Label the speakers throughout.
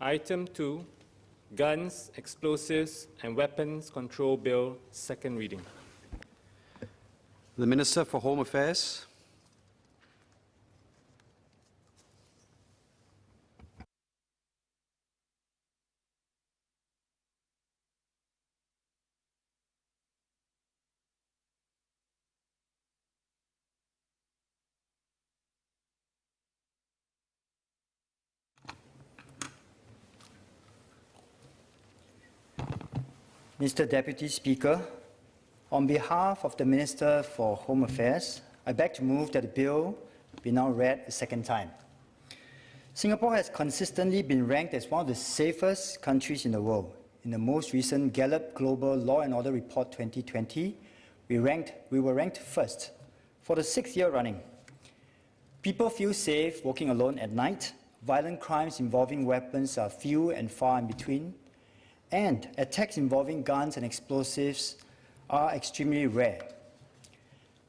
Speaker 1: Item 2, Guns, Explosives and Weapons Control Bill, second reading.
Speaker 2: The Minister for Home Affairs.
Speaker 3: Mr. Deputy Speaker, on behalf of the Minister for Home Affairs, I beg to move that the bill be now read a second time. Singapore has consistently been ranked as one of the safest countries in the world. In the most recent Gallup Global Law and Order Report 2020, we were ranked first for the 6th year running. People feel safe walking alone at night. Violent crimes involving weapons are few and far in between. And attacks involving guns and explosives are extremely rare.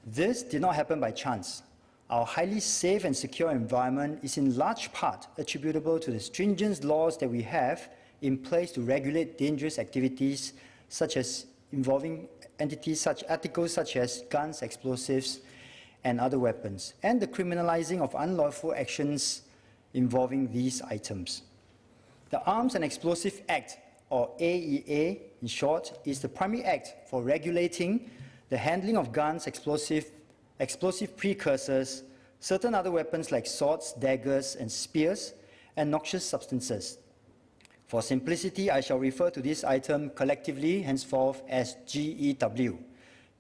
Speaker 3: This did not happen by chance. Our highly safe and secure environment is in large part attributable to the stringent laws that we have in place to regulate dangerous activities such as involving articles such as guns, explosives, and other weapons, and the criminalizing of unlawful actions involving these items. The Arms and Explosives Act, or AEA in short, is the primary act for regulating the handling of guns, explosive precursors, certain other weapons like swords, daggers, and spears, and noxious substances. For simplicity, I shall refer to this item collectively henceforth as GEW,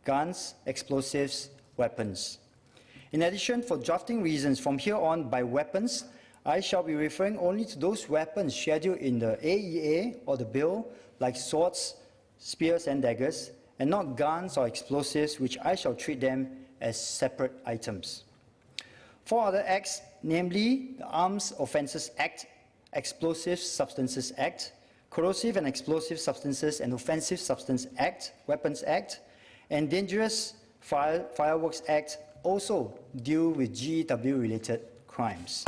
Speaker 3: Guns, Explosives, Weapons. In addition, for drafting reasons, from here on, by weapons, I shall be referring only to those weapons scheduled in the AEA or the bill, like swords, spears, and daggers, and not guns or explosives, which I shall treat them as separate items. 4 other acts, namely the Arms Offences Act, Explosive Substances Act, Corrosive and Explosive Substances and Offensive Substance Act, Weapons Act, and Dangerous Fireworks Act, also deal with GEW-related crimes.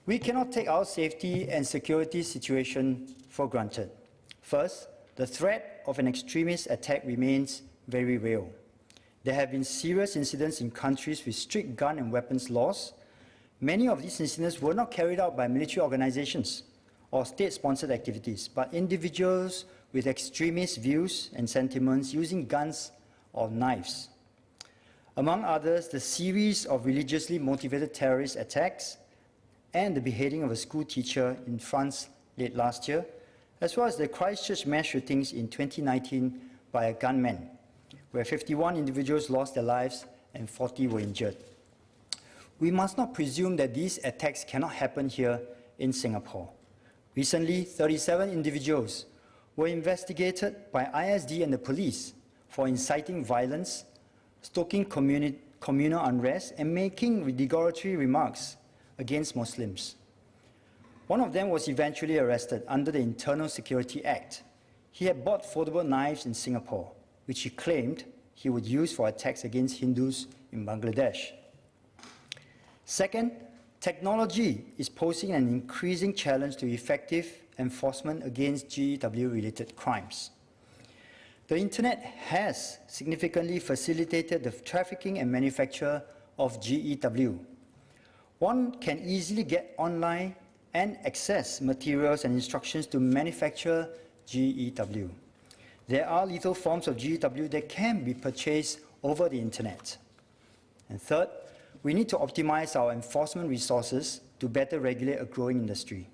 Speaker 3: We cannot take our safety and security situation for granted. First, the threat of an extremist attack remains very real. There have been serious incidents in countries with strict gun and weapons laws. Many of these incidents were not carried out by military organizations or state-sponsored activities, but individuals with extremist views and sentiments using guns or knives. Among others, the series of religiously motivated terrorist attacks and the beheading of a school teacher in France late last year, as well as the Christchurch mass shootings in 2019 by a gunman, where 51 individuals lost their lives and 40 were injured. We must not presume that these attacks cannot happen here in Singapore. Recently, 37 individuals were investigated by ISD and the police for inciting violence, stoking communal unrest, and making derogatory remarks against Muslims. One of them was eventually arrested under the Internal Security Act. He had bought foldable knives in Singapore, which he claimed he would use for attacks against Hindus in Bangladesh. Second, technology is posing an increasing challenge to effective enforcement against GEW-related crimes. The Internet has significantly facilitated the trafficking and manufacture of GEW. One can easily get online and access materials and instructions to manufacture GEW. There are lethal forms of GEW that can be purchased over the Internet. And third, we need to optimize our enforcement resources to better regulate a growing industry.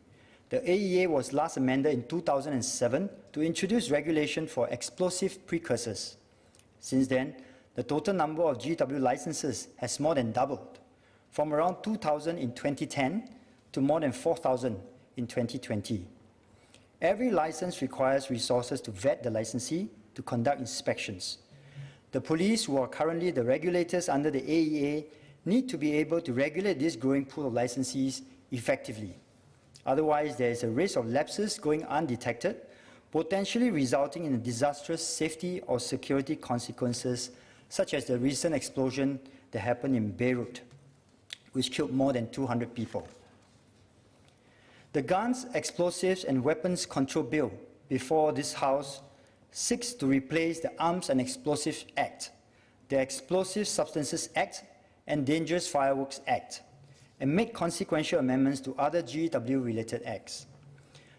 Speaker 3: The AEA was last amended in 2007 to introduce regulation for explosive precursors. Since then, the total number of GEW licenses has more than doubled, from around 2,000 in 2010 to more than 4,000 in 2020. Every license requires resources to vet the licensee, to conduct inspections. The police, who are currently the regulators under the AEA, need to be able to regulate this growing pool of licensees effectively. Otherwise, there is a risk of lapses going undetected, potentially resulting in disastrous safety or security consequences, such as the recent explosion that happened in Beirut, which killed more than 200 people. The Guns, Explosives and Weapons Control Bill before this House seeks to replace the Arms and Explosives Act, the Explosive Substances Act, and Dangerous Fireworks Act, and make consequential amendments to other GEW-related acts.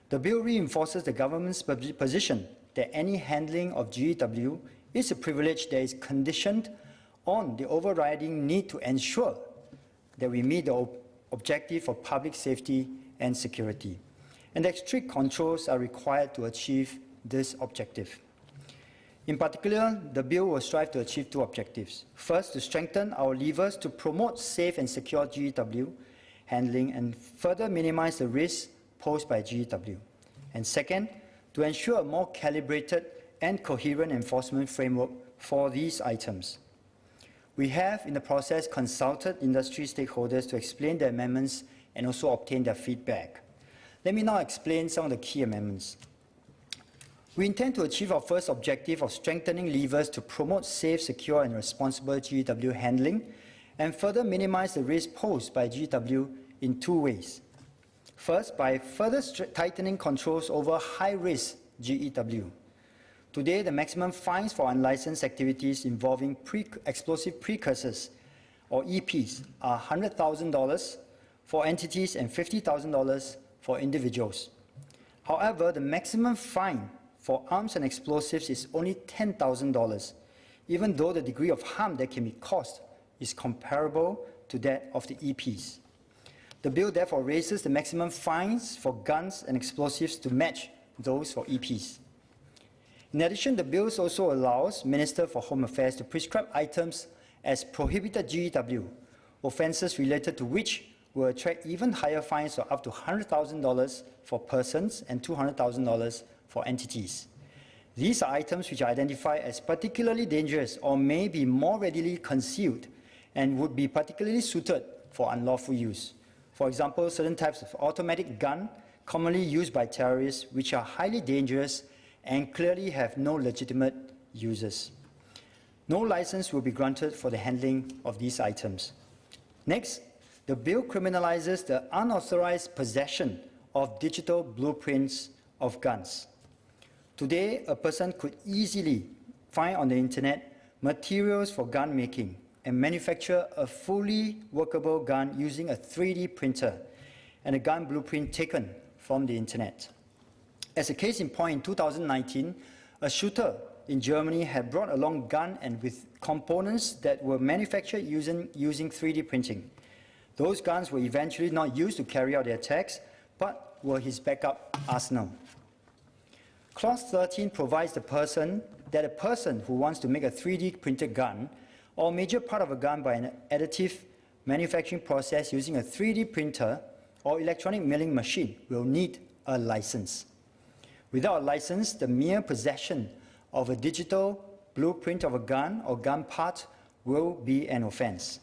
Speaker 3: The bill reinforces the government's position that any handling of GEW is a privilege that is conditioned on the overriding need to ensure that we meet the objective of public safety and security, and that strict controls are required to achieve this objective. In particular, the bill will strive to achieve two objectives. First, to strengthen our levers to promote safe and secure GEW handling and further minimize the risks posed by GEW. And second, to ensure a more calibrated and coherent enforcement framework for these items. We have, in the process, consulted industry stakeholders to explain the amendments and also obtain their feedback. Let me now explain some of the key amendments. We intend to achieve our first objective of strengthening levers to promote safe, secure, and responsible GEW handling and further minimize the risk posed by GEW in two ways. First, by further tightening controls over high-risk GEW. Today, the maximum fines for unlicensed activities involving explosive precursors, or EPs, are $100,000 for entities and $50,000 for individuals. However, the maximum fine for arms and explosives is only $10,000, even though the degree of harm that can be caused is comparable to that of the EPs. The bill therefore raises the maximum fines for guns and explosives to match those for EPs. In addition, the bill also allows Minister for Home Affairs to prescribe items as prohibited GEW, offences related to which will attract even higher fines of up to $100,000 for persons and $200,000 for entities. These are items which are identified as particularly dangerous or may be more readily concealed and would be particularly suited for unlawful use. For example, certain types of automatic gun commonly used by terrorists which are highly dangerous and clearly have no legitimate uses. No license will be granted for the handling of these items. Next, the bill criminalizes the unauthorized possession of digital blueprints of guns. Today, a person could easily find on the internet materials for gun making and manufacture a fully workable gun using a 3D printer and a gun blueprint taken from the internet. As a case in point, in 2019, a shooter in Germany had brought along gun and with components that were manufactured using 3D printing. Those guns were eventually not used to carry out the attacks, but were his backup arsenal. Clause 13 provides that a person who wants to make a 3D printed gun or major part of a gun by an additive manufacturing process using a 3D printer or electronic milling machine will need a license. Without a license, the mere possession of a digital blueprint of a gun or gun part will be an offense.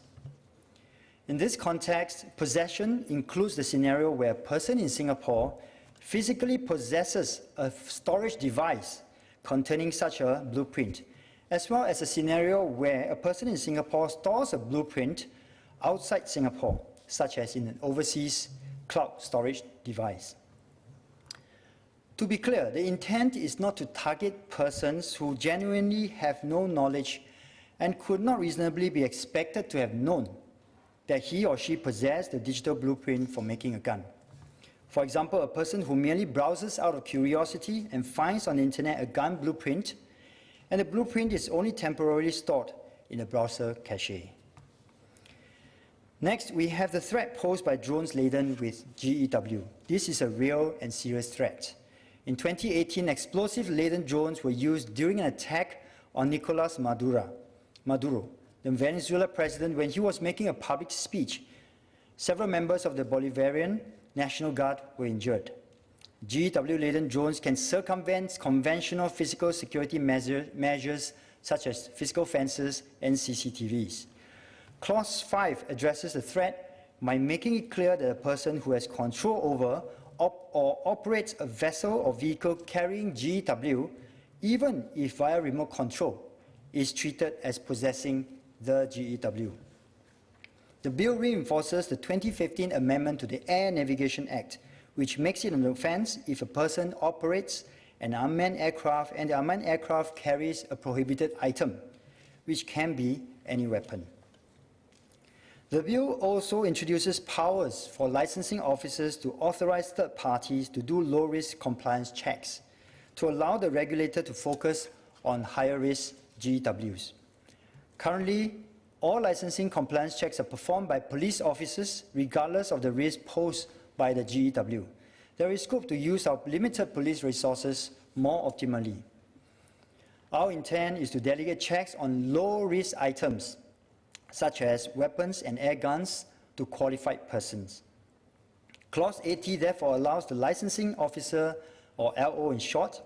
Speaker 3: In this context, possession includes the scenario where a person in Singapore physically possesses a storage device containing such a blueprint, as well as a scenario where a person in Singapore stores a blueprint outside Singapore, such as in an overseas cloud storage device. To be clear, the intent is not to target persons who genuinely have no knowledge and could not reasonably be expected to have known that he or she possessed the digital blueprint for making a gun. For example, a person who merely browses out of curiosity and finds on the internet a gun blueprint, and the blueprint is only temporarily stored in a browser cache. Next, we have the threat posed by drones laden with GEW. This is a real and serious threat. In 2018, explosive-laden drones were used during an attack on Nicolas Maduro, the Venezuelan president, when he was making a public speech. Several members of the Bolivarian National Guard were injured. GEW-laden drones can circumvent conventional physical security measures such as physical fences and CCTVs. Clause 5 addresses the threat by making it clear that a person who has control over or operates a vessel or vehicle carrying GEW, even if via remote control, is treated as possessing the GEW. The bill reinforces the 2015 amendment to the Air Navigation Act, which makes it an offense if a person operates an unmanned aircraft and the unmanned aircraft carries a prohibited item, which can be any weapon. The bill also introduces powers for licensing officers to authorize third parties to do low-risk compliance checks to allow the regulator to focus on higher-risk GEWs. Currently, all licensing compliance checks are performed by police officers regardless of the risk posed by the GEW. There is scope to use our limited police resources more optimally. Our intent is to delegate checks on low-risk items such as weapons and air guns to qualified persons. Clause 80 therefore allows the licensing officer, or LO in short,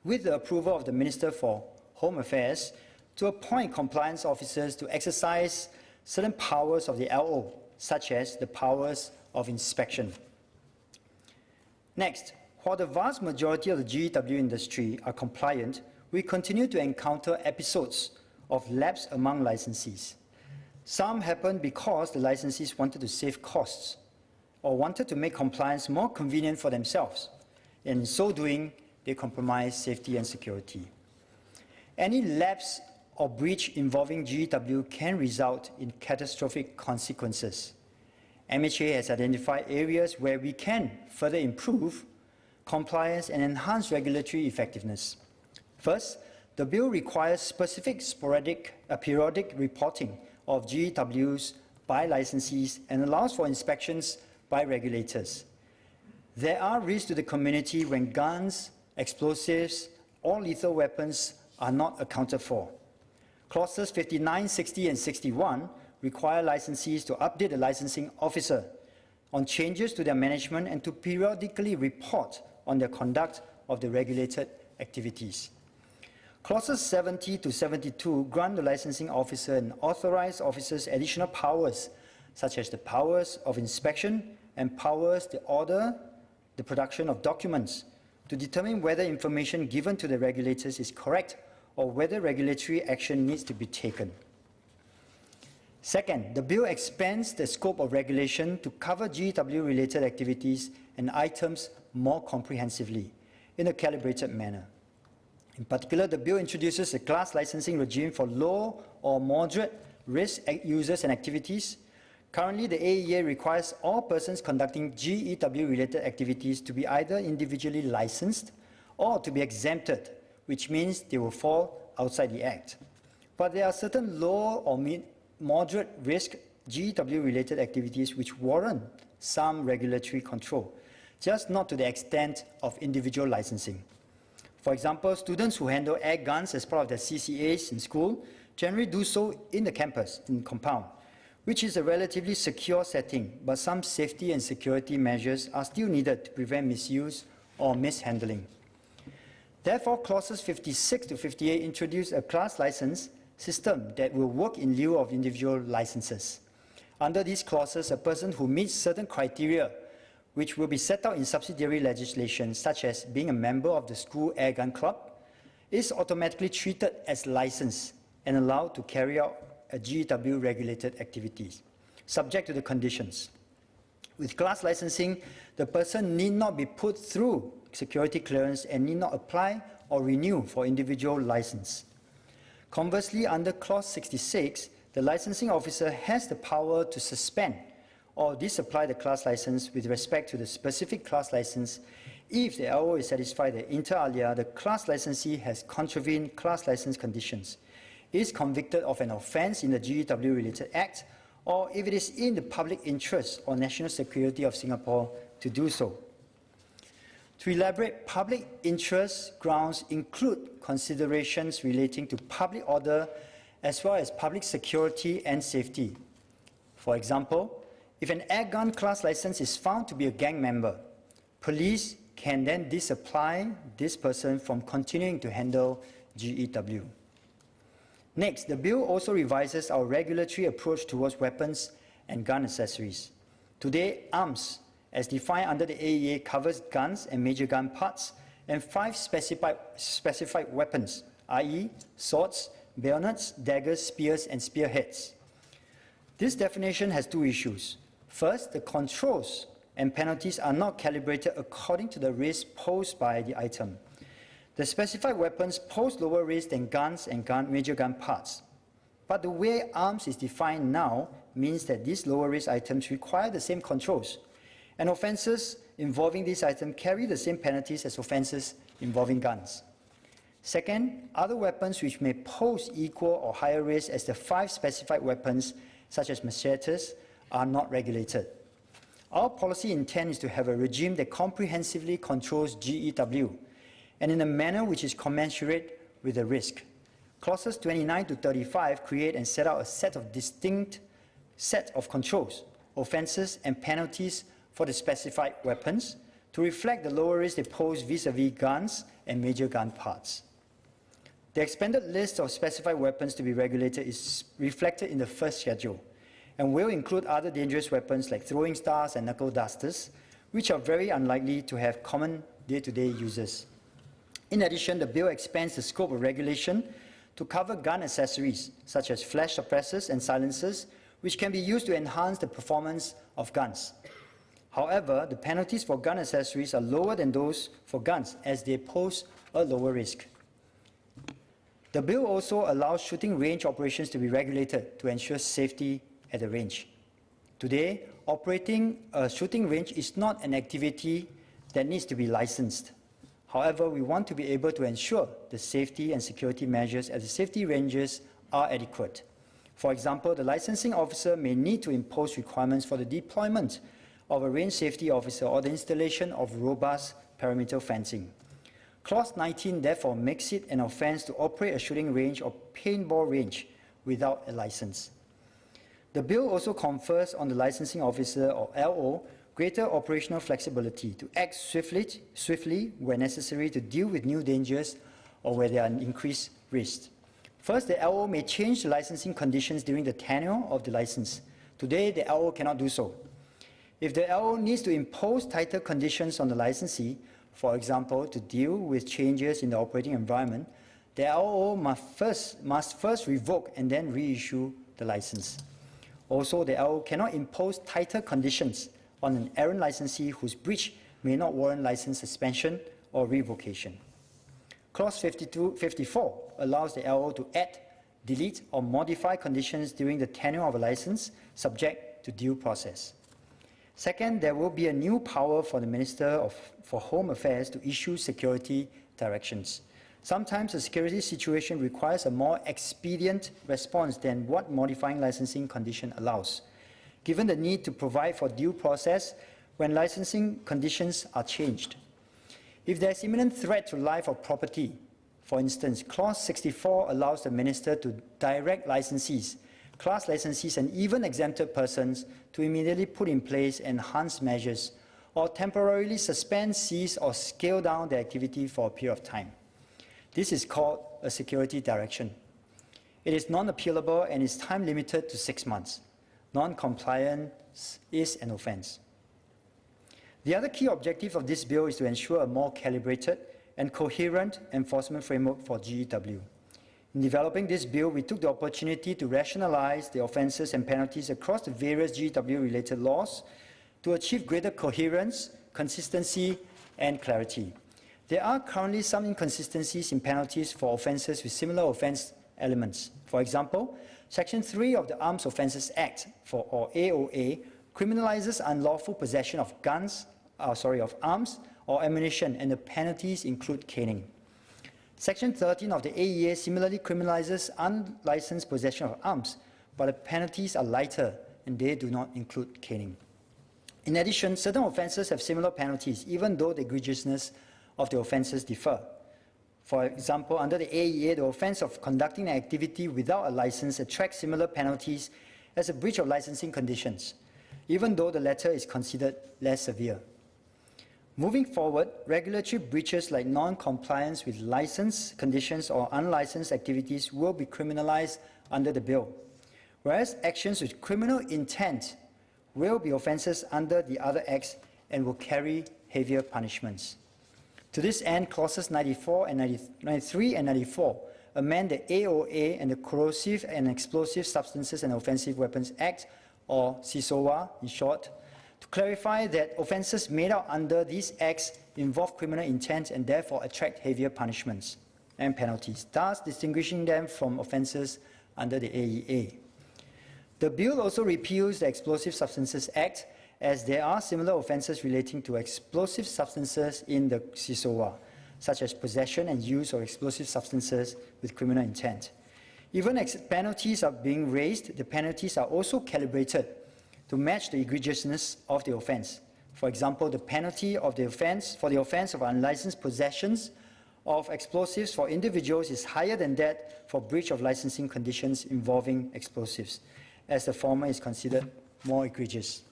Speaker 3: with the approval of the Minister for Home Affairs, to appoint compliance officers to exercise certain powers of the LO, such as the powers of inspection. Next, while the vast majority of the GEW industry are compliant, we continue to encounter episodes of lapse among licensees. Some happen because the licensees wanted to save costs or wanted to make compliance more convenient for themselves, and in so doing, they compromise safety and security. Any lapse or breach involving GEW can result in catastrophic consequences. MHA has identified areas where we can further improve compliance and enhance regulatory effectiveness. First, the bill requires specific periodic reporting of GEWs by licensees and allows for inspections by regulators. There are risks to the community when guns, explosives, or lethal weapons are not accounted for. Clauses 59, 60, and 61 require licensees to update the licensing officer on changes to their management and to periodically report on the conduct of the regulated activities. Clauses 70 to 72 grant the licensing officer and authorized officers additional powers, such as the powers of inspection and powers to order the production of documents to determine whether information given to the regulators is correct or whether regulatory action needs to be taken. Second, the bill expands the scope of regulation to cover GEW-related activities and items more comprehensively in a calibrated manner. In particular, the bill introduces a class licensing regime for low or moderate risk users and activities. Currently, the AEA requires all persons conducting GEW-related activities to be either individually licensed or to be exempted, which means they will fall outside the Act. But there are certain low or moderate risk GEW-related activities which warrant some regulatory control, just not to the extent of individual licensing. For example, students who handle air guns as part of their CCAs in school generally do so in the campus, in compound, which is a relatively secure setting, but some safety and security measures are still needed to prevent misuse or mishandling. Therefore, clauses 56 to 58 introduce a class license system that will work in lieu of individual licenses. Under these clauses, a person who meets certain criteria, which will be set out in subsidiary legislation, such as being a member of the school airgun club, is automatically treated as licensed and allowed to carry out a GEW-regulated activities, subject to the conditions. With class licensing, the person need not be put through security clearance and need not apply or renew for individual license. Conversely, under Clause 66, the licensing officer has the power to suspend or disapply the class license with respect to the specific class license if the LO is satisfied that inter alia the class licensee has contravened class license conditions, is convicted of an offence in the GEW-related Act, or if it is in the public interest or national security of Singapore to do so. To elaborate, public interest grounds include considerations relating to public order as well as public security and safety. For example, if an airgun class license is found to be a gang member, police can then disapply this person from continuing to handle GEW. Next, the bill also revises our regulatory approach towards weapons and gun accessories. Today, arms, as defined under the AEA, covers guns and major gun parts and 5 specified weapons, i.e. swords, bayonets, daggers, spears, and spearheads. This definition has 2 issues. First, the controls and penalties are not calibrated according to the risk posed by the item. The specified weapons pose lower risk than guns and major gun parts. But the way arms is defined now means that these lower risk items require the same controls, and offences involving these items carry the same penalties as offences involving guns. Second, other weapons which may pose equal or higher risk as the 5 specified weapons, such as machetes, are not regulated. Our policy intent is to have a regime that comprehensively controls GEW, and in a manner which is commensurate with the risk. Clauses 29 to 35 create and set out a set of distinct set of controls, offences and penalties for the specified weapons to reflect the lower risk they pose vis-à-vis guns and major gun parts. The expanded list of specified weapons to be regulated is reflected in the first schedule and will include other dangerous weapons like throwing stars and knuckle dusters, which are very unlikely to have common day-to-day uses. In addition, the bill expands the scope of regulation to cover gun accessories, such as flash suppressors and silencers, which can be used to enhance the performance of guns. However, the penalties for gun accessories are lower than those for guns, as they pose a lower risk. The bill also allows shooting range operations to be regulated to ensure safety at the range. Today, operating a shooting range is not an activity that needs to be licensed. However, we want to be able to ensure the safety and security measures at the safety ranges are adequate. For example, the licensing officer may need to impose requirements for the deployment of a range safety officer or the installation of robust perimeter fencing. Clause 19 therefore makes it an offence to operate a shooting range or paintball range without a license. The bill also confers on the licensing officer, or LO, greater operational flexibility to act swiftly where necessary to deal with new dangers or where there are increased risks. First, the LO may change the licensing conditions during the tenure of the license. Today, the LO cannot do so. If the LO needs to impose tighter conditions on the licensee, for example, to deal with changes in the operating environment, the LO must first revoke and then reissue the license. Also, the LO cannot impose tighter conditions on an errant licensee whose breach may not warrant license suspension or revocation. Clause 54 allows the LO to add, delete, or modify conditions during the tenure of a license subject to due process. Second, there will be a new power for the Minister for Home Affairs to issue security directions. Sometimes a security situation requires a more expedient response than what modifying licensing condition allows, given the need to provide for due process when licensing conditions are changed. If there is imminent threat to life or property, for instance, Clause 64 allows the Minister to direct licensees, class licensees, and even exempted persons to immediately put in place enhanced measures or temporarily suspend, cease, or scale down their activity for a period of time. This is called a security direction. It is non-appealable and is time-limited to 6 months. Non-compliance is an offence. The other key objective of this bill is to ensure a more calibrated and coherent enforcement framework for GEW. In developing this bill, we took the opportunity to rationalize the offences and penalties across the various GEW-related laws to achieve greater coherence, consistency, and clarity. There are currently some inconsistencies in penalties for offences with similar offence elements. For example, Section 3 of the Arms Offences Act, or AOA, criminalizes unlawful possession of arms or ammunition, and the penalties include caning. Section 13 of the AEA similarly criminalizes unlicensed possession of arms, but the penalties are lighter and they do not include caning. In addition, certain offences have similar penalties, even though the egregiousness of the offences differ. For example, under the AEA, the offence of conducting an activity without a license attracts similar penalties as a breach of licensing conditions, even though the latter is considered less severe. Moving forward, regulatory breaches like non-compliance with license conditions or unlicensed activities will be criminalized under the bill, whereas actions with criminal intent will be offences under the other acts and will carry heavier punishments. To this end, clauses 93 and 94 amend the AOA and the Corrosive and Explosive Substances and Offensive Weapons Act, or CISOA in short, to clarify that offences made out under these acts involve criminal intent and therefore attract heavier punishments and penalties, thus distinguishing them from offences under the AEA. The bill also repeals the Explosive Substances Act, as there are similar offences relating to explosive substances in the CISOA, such as possession and use of explosive substances with criminal intent. Even as penalties are being raised, the penalties are also calibrated to match the egregiousness of the offence. For example, the penalty of the offence for the offence of unlicensed possessions of explosives for individuals is higher than that for breach of licensing conditions involving explosives, as the former is considered more egregious.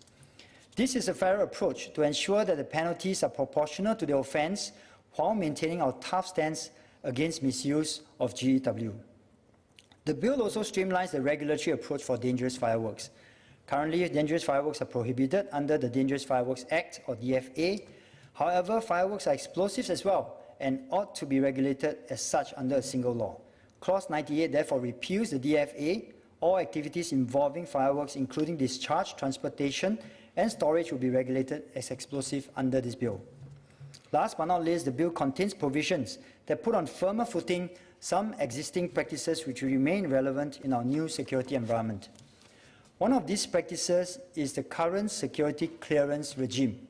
Speaker 3: This is a fair approach to ensure that the penalties are proportional to the offence while maintaining our tough stance against misuse of GEW. The bill also streamlines the regulatory approach for dangerous fireworks. Currently, dangerous fireworks are prohibited under the Dangerous Fireworks Act, or DFA. However, fireworks are explosives as well and ought to be regulated as such under a single law. Clause 98 therefore repeals the DFA. All activities involving fireworks, including discharge, transportation, and storage, will be regulated as explosive under this bill. Last but not least, the bill contains provisions that put on firmer footing some existing practices which will remain relevant in our new security environment. One of these practices is the current security clearance regime,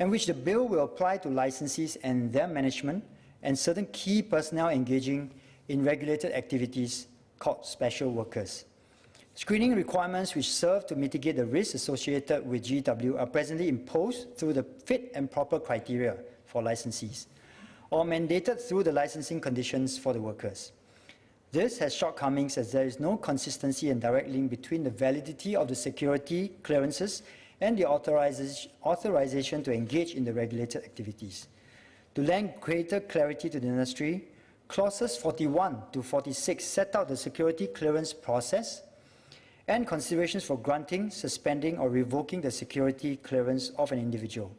Speaker 3: in which the bill will apply to licensees and their management and certain key personnel engaging in regulated activities called special workers. Screening requirements which serve to mitigate the risks associated with GW are presently imposed through the fit and proper criteria for licensees, or mandated through the licensing conditions for the workers. This has shortcomings as there is no consistency and direct link between the validity of the security clearances and the authorization to engage in the regulated activities. To lend greater clarity to the industry, clauses 41 to 46 set out the security clearance process and considerations for granting, suspending, or revoking the security clearance of an individual.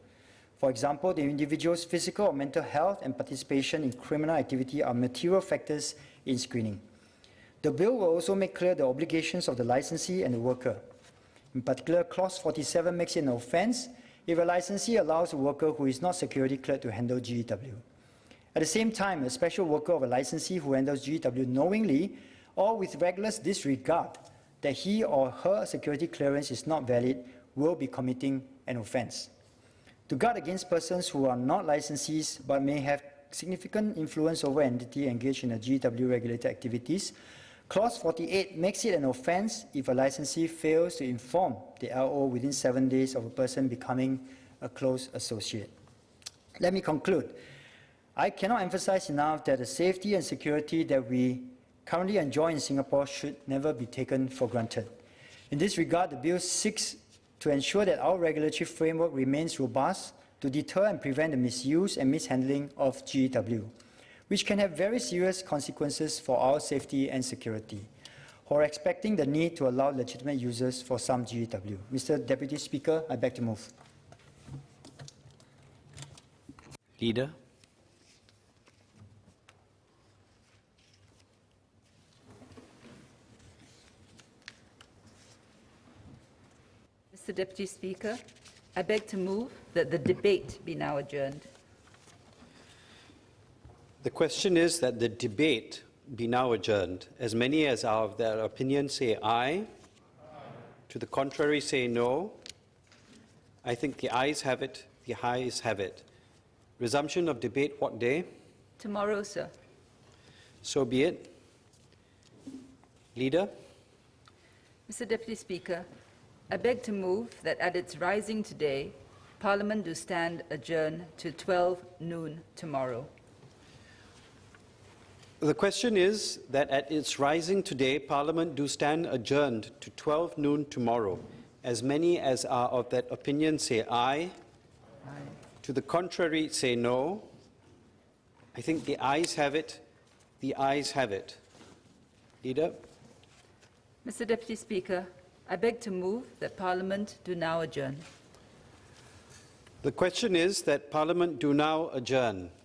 Speaker 3: For example, the individual's physical or mental health and participation in criminal activity are material factors in screening. The bill will also make clear the obligations of the licensee and the worker. In particular, Clause 47 makes it an offence if a licensee allows a worker who is not security cleared to handle GEW. At the same time, a special worker of a licensee who handles GEW knowingly or with reckless disregard that he or her security clearance is not valid will be committing an offence. To guard against persons who are not licensees but may have significant influence over entity engaged in the GEW regulated activities, Clause 48 makes it an offence if a licensee fails to inform the LO within 7 days of a person becoming a close associate. Let me conclude. I cannot emphasize enough that the safety and security that we currently enjoy in Singapore should never be taken for granted. In this regard, the bill seeks to ensure that our regulatory framework remains robust to deter and prevent the misuse and mishandling of GEW, which can have very serious consequences for our safety and security, or expecting the need to allow legitimate users for some GEW. Mr. Deputy Speaker, I beg to move.
Speaker 2: Leader.
Speaker 4: Mr. Deputy Speaker, I beg to move that the debate be now adjourned.
Speaker 2: The question is that the debate be now adjourned. As many as are of their opinion say aye. To the contrary say no. I think the ayes have it, the ayes have it. Resumption of debate what day?
Speaker 4: Tomorrow, sir.
Speaker 2: So be it. Leader.
Speaker 4: Mr. Deputy Speaker, I beg to move that at its rising today, Parliament do stand adjourned to 12 noon tomorrow.
Speaker 2: The question is that at its rising today, Parliament do stand adjourned to 12 noon tomorrow. As many as are of that opinion say aye.
Speaker 4: Aye.
Speaker 2: To the contrary say no. I think the ayes have it. The ayes have it. Leader.
Speaker 4: Mr. Deputy Speaker, I beg to move that Parliament do now adjourn.
Speaker 2: The question is that Parliament do now adjourn.